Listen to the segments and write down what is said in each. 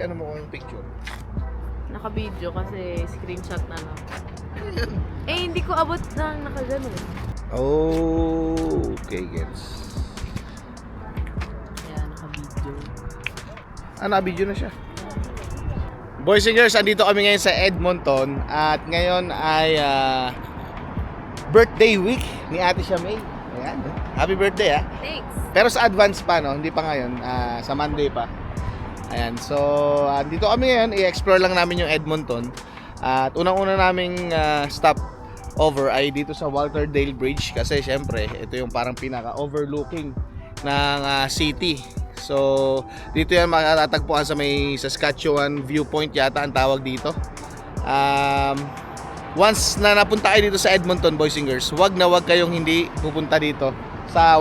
ano mo kung picture? Naka-video kasi screenshot na lang. Eh, hindi ko abot ng nakagano. Oh, okay, gets. Kaya naka-video. Video na siya. Boys and girls, andito kami ngayon sa Edmonton at ngayon ay birthday week ni Ate Shamay. Ayan. Happy birthday Thanks! Pero sa advance pa, no? Hindi pa ngayon, sa Monday pa. Ayan, so dito kami ngayon, i-explore lang namin yung Edmonton. At unang-una naming stop over ay dito sa Walter Dale Bridge kasi syempre, ito yung parang pinaka-overlooking ng city. So, dito yan matatagpuan sa may Saskatchewan Viewpoint yata ang tawag dito. Once na napunta kayo dito sa Edmonton, boys and girls, wag na wag kayong hindi pupunta dito sa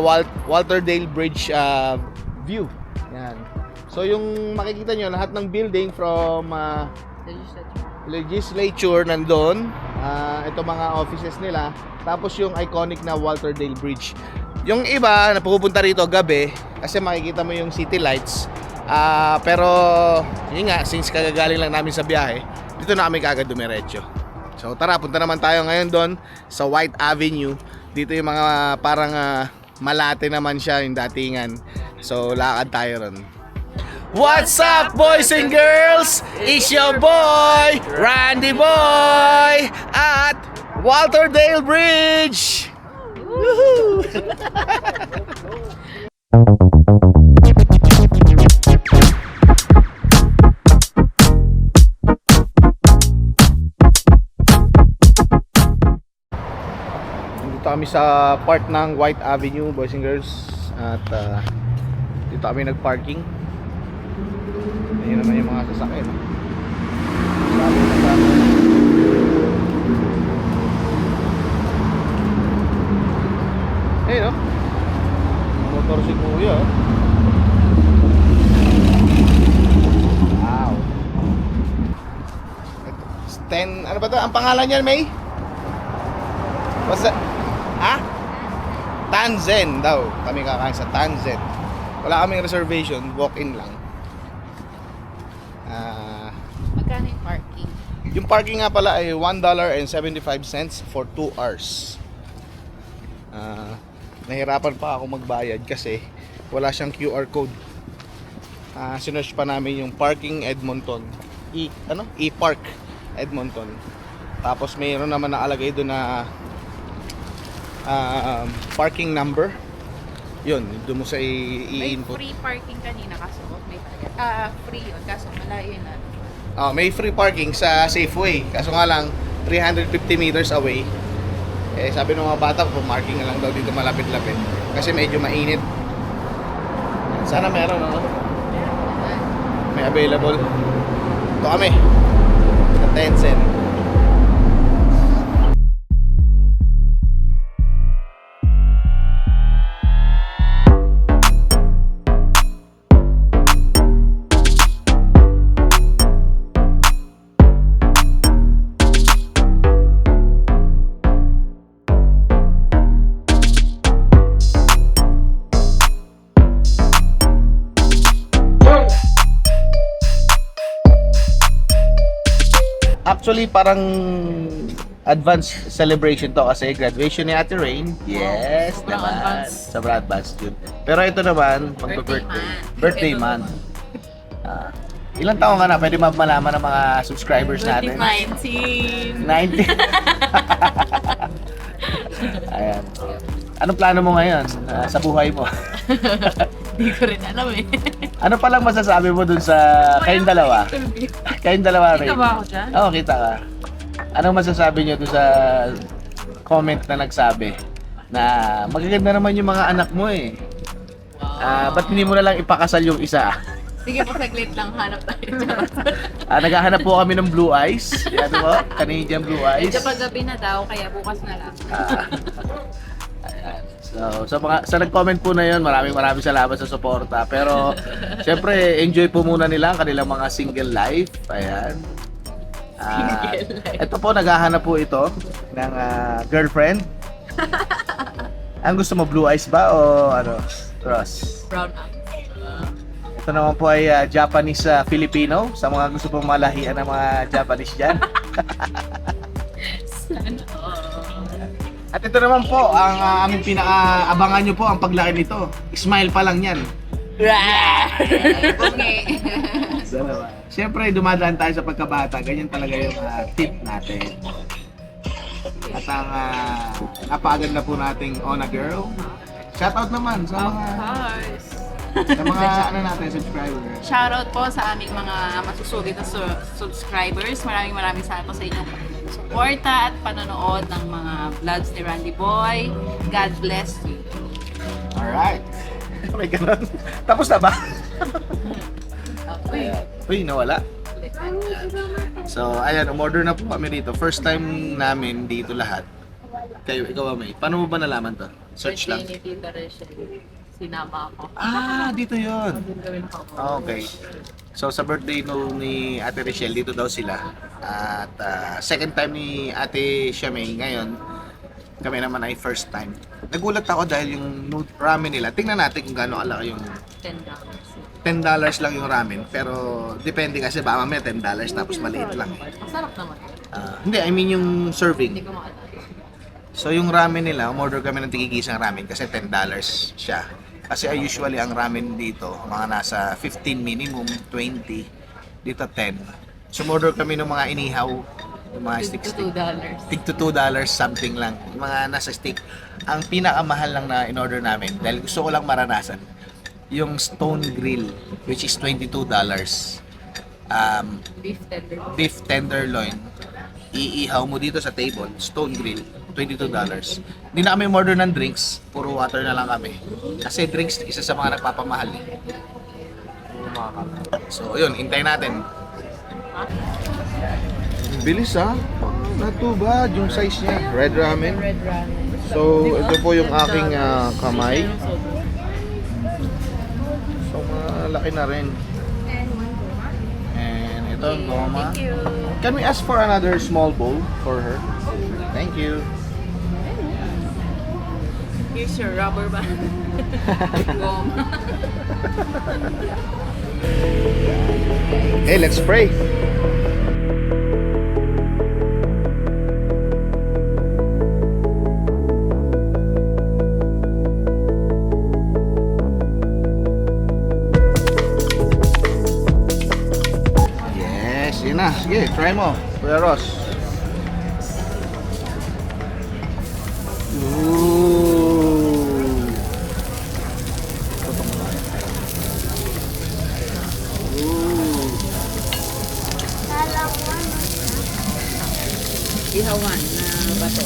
Walter Dale Bridge view. Yan. So yung makikita nyo, lahat ng building from legislature nandun. Ito mga offices nila. Tapos yung iconic na Walter Dale Bridge. Yung iba na pupunta rito gabi kasi makikita mo yung city lights. Pero yun nga, since kagagaling lang namin sa biyahe, dito na kami kagad dumiretso. So tara, punta naman tayo ngayon doon sa White Avenue. Dito yung mga parang malate naman siya yung datingan. So lakad tayo ron. What's up, boys and girls? It's your boy, Randy Boy, at Walter Dale Bridge. Woohoo! Dito kami sa part ng White Avenue, boys and girls, at dito kami nagparking. Ayun naman yung mga sasakyan. Sabi na sa ayun, no? Motor si Kuya. Wow. 10, ano ba to? Ang pangalan niyan, May? What's that? Tanzen daw. Kami kakain sa Tanzen. Wala kaming reservation, walk-in lang. Magkano yung parking? Yung parking nga pala ay $1.75 for 2 hours. Nahirapan pa ako magbayad kasi wala siyang QR code. Sinearch pa namin yung Parking Edmonton. E-Park Edmonton. Tapos mayroon naman nakalagay doon na parking number. Yun, doon mo sa i-input. May free parking kanina kaso may free yun kaso malayo yun may free parking sa Safeway. Kaso nga lang 350 meters away. Eh sabi ng mga bata, parking na lang daw dito malapit-lapit kasi medyo mainit. Sana meron, no? May available. Ito kami sa Tencent. Actually, parang advanced celebration to kasi graduation ni Ate Rain. Yes, sobrang naman. advanced. Sobrang advanced yun. Pero ito naman, Birthday Birthday month. Ilang taon ka na? Pwede malaman ng mga subscribers natin. 19. 90. Ayan. Anong plano mo ngayon sa buhay mo? Hindi ko rin alam eh. Ano palang masasabi mo dun sa kayong dalawa? Kayong dalawa, Ray. Kita ba ako dyan? Oo, kita ka. Anong masasabi nyo dun sa comment na nagsabi na magaganda naman yung mga anak mo eh. Ba't hindi mo na lang ipakasal yung isa? Sige po, saglit lang. Hanap tayo. Naghahanap po kami ng blue eyes. Yan po, Canadian blue eyes. Medyo paggabi na daw, kaya bukas na lang. Ayan. So, sa nag-comment po na yun, maraming salamat sa suporta. Pero, syempre, enjoy po muna nila ang kanilang mga single life. Ayan. Ito po, naghahanap po ito ng girlfriend. Ang gusto mo, blue eyes ba o ano? Ross? Brown eyes. Ito naman po ay Japanese Filipino sa mga gusto pong malahian ng mga Japanese dyan. At ito naman po ang aming pinaka-abangan nyo po ang paglaki nito. Smile pa lang yan. Siyempre dumadaan tayo sa pagkabata, ganyan talaga yung tip natin. At ang napakaganda po nating Ona Girl. Shoutout naman sa mga ano natin, subscribers. Shoutout po sa aming mga masusugid na subscribers. Maraming salamat po sa inyong suporta at panonood ng mga vlogs ni Randy Boy. God bless you. Alright. May ganun. Tapos na ba? Okay. Uy, nawala. So, ayan, umorder na po kami dito. First time namin dito lahat. Kayo, ikaw May. Paano mo ba nalaman to? Search lang. Birthday ni Tita Rachel. Sinama ako. Ah, dito yun. Doon kami nakakuha. Okay. So, sa birthday ni Ate Rochelle, dito daw sila. At second time ni Ate Shamay ngayon, kami naman ay first time. Nagulat ako dahil yung ramen nila, tingnan natin kung gaano kalaki yung $10. $10 lang yung ramen. Pero depende kasi baka mamaya $10 tapos maliit lang. Masarap naman. Hindi, I mean yung Hindi serving. ko makatay. So yung ramen nila, umorder kami ng tigigisang ramen kasi $10 siya. Kasi usually ang ramen dito, mga nasa 15 minimum, 20, dito 10. So umorder kami ng mga inihaw, yung mga stick. $2. Tig to $2 something lang. Yung mga nasa stick. Ang pinakamahal lang na in-order namin, dahil gusto ko lang maranasan, yung stone grill, which is $22. Beef tender. Beef tenderloin. Iihaw mo dito sa table, stone grill, $22. Hindi na kami order ng drinks, puro water na lang kami. Kasi drinks, isa sa mga nagpapamahal eh. So yun, hintayin natin. Bilis ah. Not too bad yung size niya. Red ramen. Red ramen. So ito po yung aking kamay. So malaki na rin. And ito ang goma. Thank you. Can we ask for another small bowl for her? Thank you. Here's your rubber band. Gum. Hey, let's pray. Yes, yun na. Sige, try mo. Kuya Ross. Ooh. Ooh. Ihawan na bato.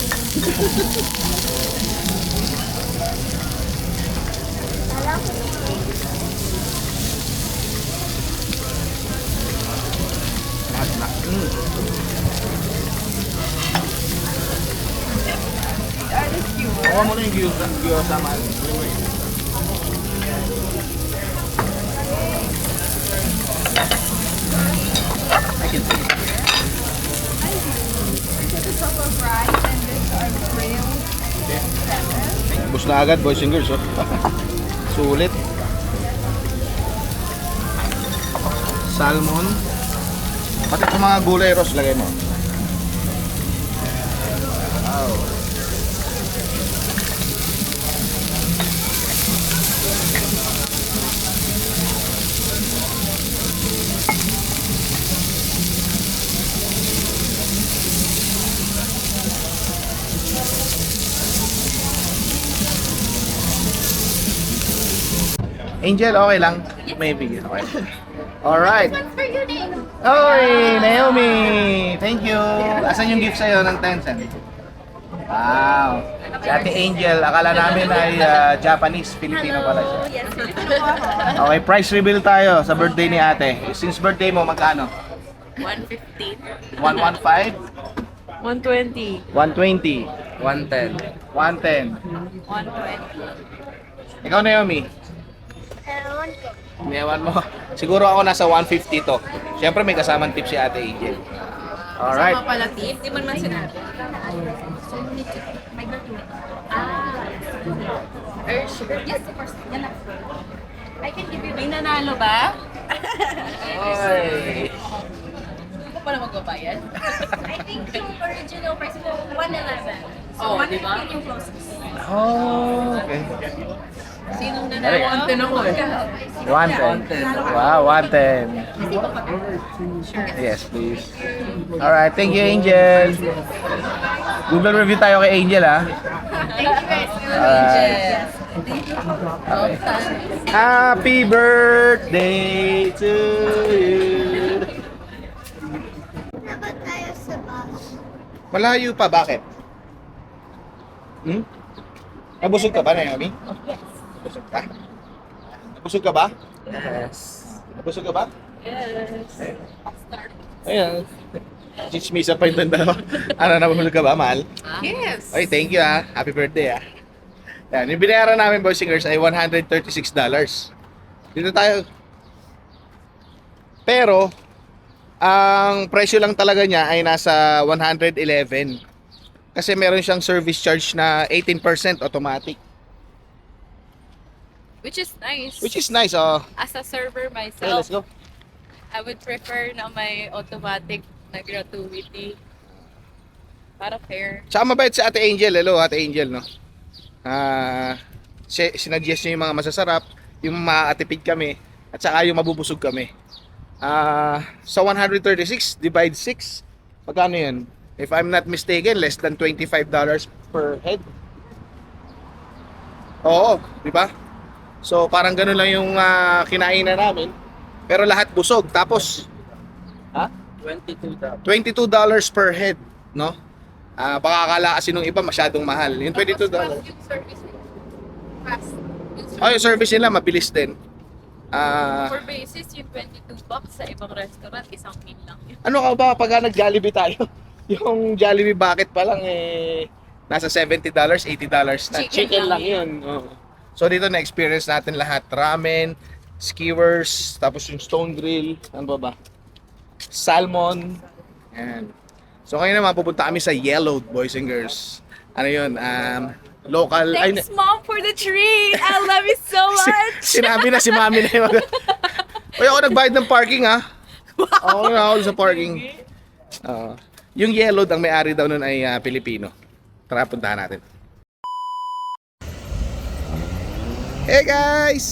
Hawa mo na yung gyoza man. I can see it. Bus na agad, boys and girls. Oh. Sulit. Salmon. Pati itong mga gulay, Ross, lagay mo. Wow. Angel, okay lang? Maybe. Okay. Alright. Oy, Naomi! Thank you! Asan yung gift sa'yo ng Tencent? Wow! Si Ate Angel, akala namin ay Japanese, Filipino pala siya. Okay, price reveal tayo sa birthday ni Ate. Since birthday mo, magkano? 115. 115? 120. 120? 110. 110? 120. Ikaw, Naomi? Iniwan mo. Siguro ako nasa 150 to. Siyempre may kasamang tip si Ate Angel. Alright. Sama pala tip, di man sinabi. May nanalo ba? Ay. Hindi ko pala magbabayad. I think yung original price mo, 111. So, Oh, di ba? 115 yung closest. Oh, okay. Sinong nanalo? Wanted. Wow, wanted. Yes, please. Alright, thank you, Angel. Google review tayo kay Angel, ah. Thank you guys. Alright. Okay. Happy birthday to you. Dapat tayo sa bus. Malayo pa, bakit? Nabusog ka ba, Naomi? Yes. Nabusog ka? Nabusog ka ba? Yes. Nabusog ka ba? Yes. Ayan. Chismisa pa yung dalawa. Ano, nabusog ka ba, mahal? Yes. Okay, thank you, ah. Happy birthday, ah. Yan, yung binayaran namin, boys and girls, ay $136. Dito tayo. Pero, ang presyo lang talaga niya ay nasa 111. Kasi meron siyang service charge na 18% automatic. Which is nice. Which is nice, oh. As a server Okay, myself, let's go. I would prefer na may automatic na gratuity. Para fair. Tsaka mabait si Ate Angel. Hello, Ate Angel, no? Sinadjust niya yung mga masasarap, yung maatipid kami, at saka yung mabubusog kami. Sa 136, divide 6, magkano yun? If I'm not mistaken, less than $25 per head. Oo, di ba? So, parang ganun lang yung kinainan namin. Pero lahat busog. Tapos, $22 per head, no? Baka akala kasi nung iba masyadong mahal. Yung $22. Yung service fast. Yung service nila mabilis din. For basis, yung $22 sa ibang restaurant, isang meal lang yun. Ano ka ba pag nag-Jollibee tayo? Yung Jollibee bucket pa lang nasa $70, $80 na. Chicken lang yun. Oo. So dito na-experience natin lahat. Ramen, skewers, tapos yung stone grill, ano ba? Salmon. Yan. So ngayon naman pupunta kami sa Yellowed, boys and girls. Ano yun? Local. Thanks, Mom, for the treat! I love you so much! Sinabi na si Mami na yung Uy, ako nagbayad ng parking, ha? Ako na ako sa parking. Yung Yellowed, ang may-ari daw nun ay Pilipino. Tara, puntahan natin. Hey guys!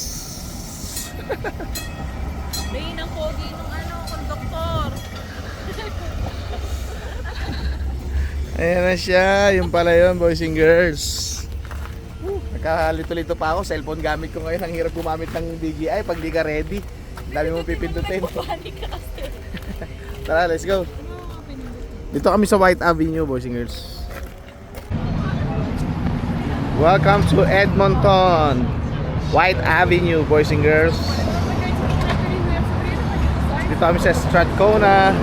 May ng pogi ng konduktor. Ayan na siya, yung pala yun, boys and girls. Nakakalito-lito pa ako, cellphone gamit ko ngayon. Ang hirap gumamit ng DJI pag di ka ready. Ang dami mong pipindutin. Tara, let's go. Dito kami sa White Avenue, boys and girls. Welcome to Edmonton. White Avenue, boys and girls. Dito kami sa Strathcona.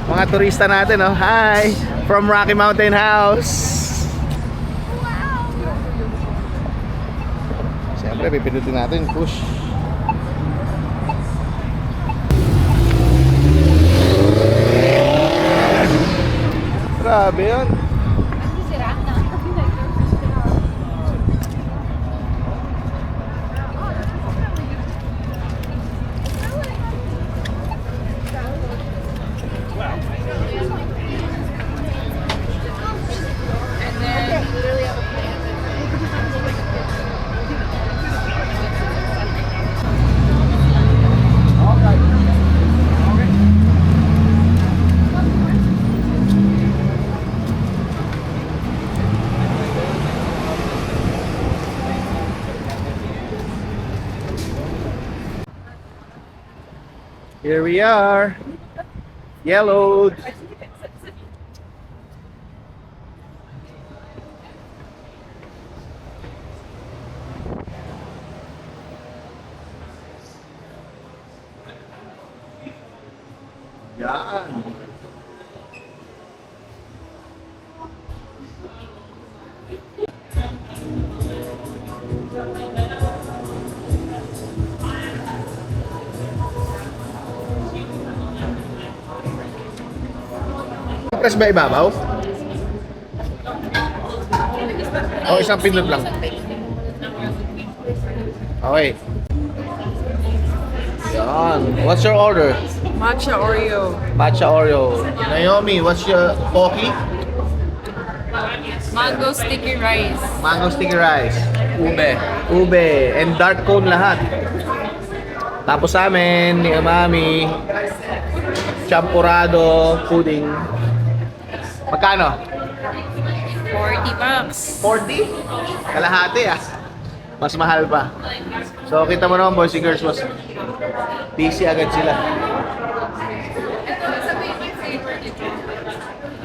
Mga turista natin, oh. Hi! From Rocky Mountain House. Siyempre, pipindutin natin. Push. Grabe yun. Here we are. Yellowed. Yan. Press ba ibabaw? O isang pindot lang. Okay. Yan. What's your order? Matcha Oreo. Matcha Oreo. Naomi, what's your pocky? Mango sticky rice. Mango sticky rice. Ube. Ube. And dark cone lahat. Tapos sa amin, ni Mami, champurrado, pudding. Magkano? 40 bucks. 40? Kalahati ah. Mas mahal pa. So kita mo naman boys and girls, mas busy agad sila.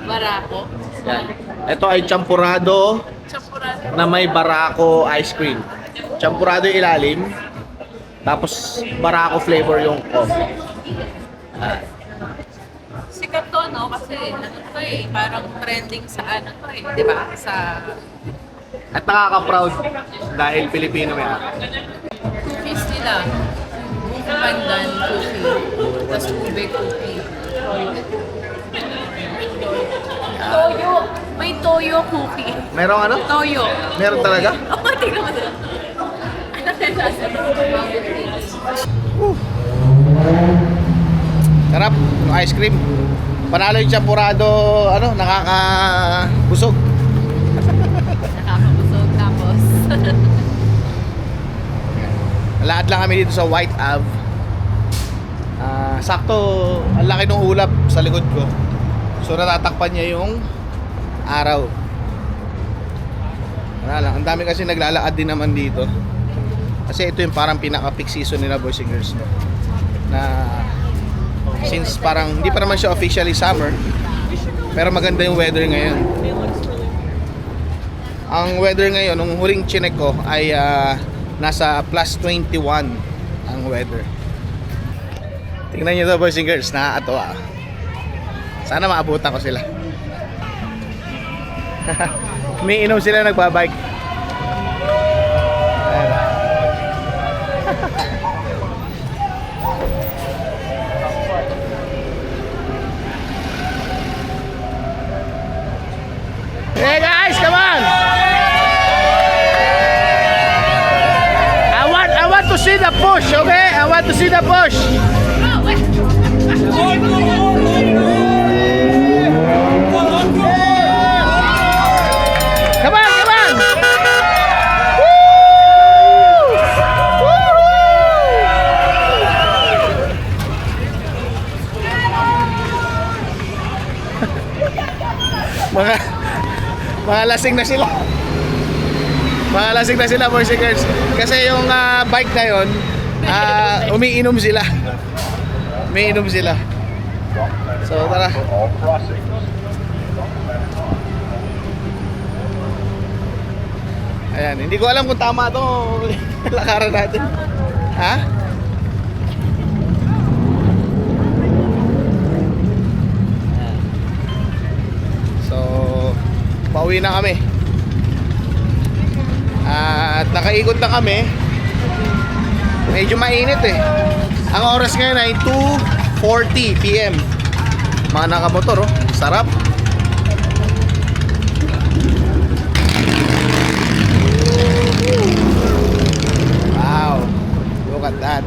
Barako. Yan. Ito ay champurrado na may barako ice cream. Champurrado yung ilalim, tapos barako flavor yung coffee. Sikat to, no? Kasi ano to eh, parang trending sa ano to eh, di ba? Sa At nakaka-proud dahil Pilipino yan. Cookies nila. Buko pandan cookie. Tapos ube cookie. Toyo. May toyo cookie. Merong ano? Toyo. Meron talaga? Oh, tingnan mo sila. Sarap, yung ice cream. Panalo yung champurrado, ano, nakakabusog. Nakakabusog tapos. Lahat lang kami dito sa White Ave. Sakto, ang laki ng ulap sa likod ko. So natatakpan niya yung araw. Wala lang, ang dami kasi naglalakad din naman dito. Kasi ito yung parang pinaka-peak season nila boys and girls. Na since parang hindi pa naman siya officially summer, pero maganda yung weather ngayon. Ang weather ngayon, nung huling chinek ko ay nasa plus 21 ang weather. Tingnan nyo to boys and girls, nakakatawa. Sana maabutan ko sila. Umiinom sila, nagbabike. Ayan. Hey guys, come on! I want to see the push, okay? I want to see the push. Come on, come on! Woo! Mga lasing na sila. Mga lasing na sila boys and girls. Kasi yung bike na yun, umiinom sila. Umiinom sila. So tara. Ayan, hindi ko alam kung tama to lakaran natin. Ha? So, pauwi na kami. At nakaikot na kami. Medyo mainit eh. Ang oras ngayon ay 2:40 PM. Mga nakamotor oh. Sarap. Wow. Look at that.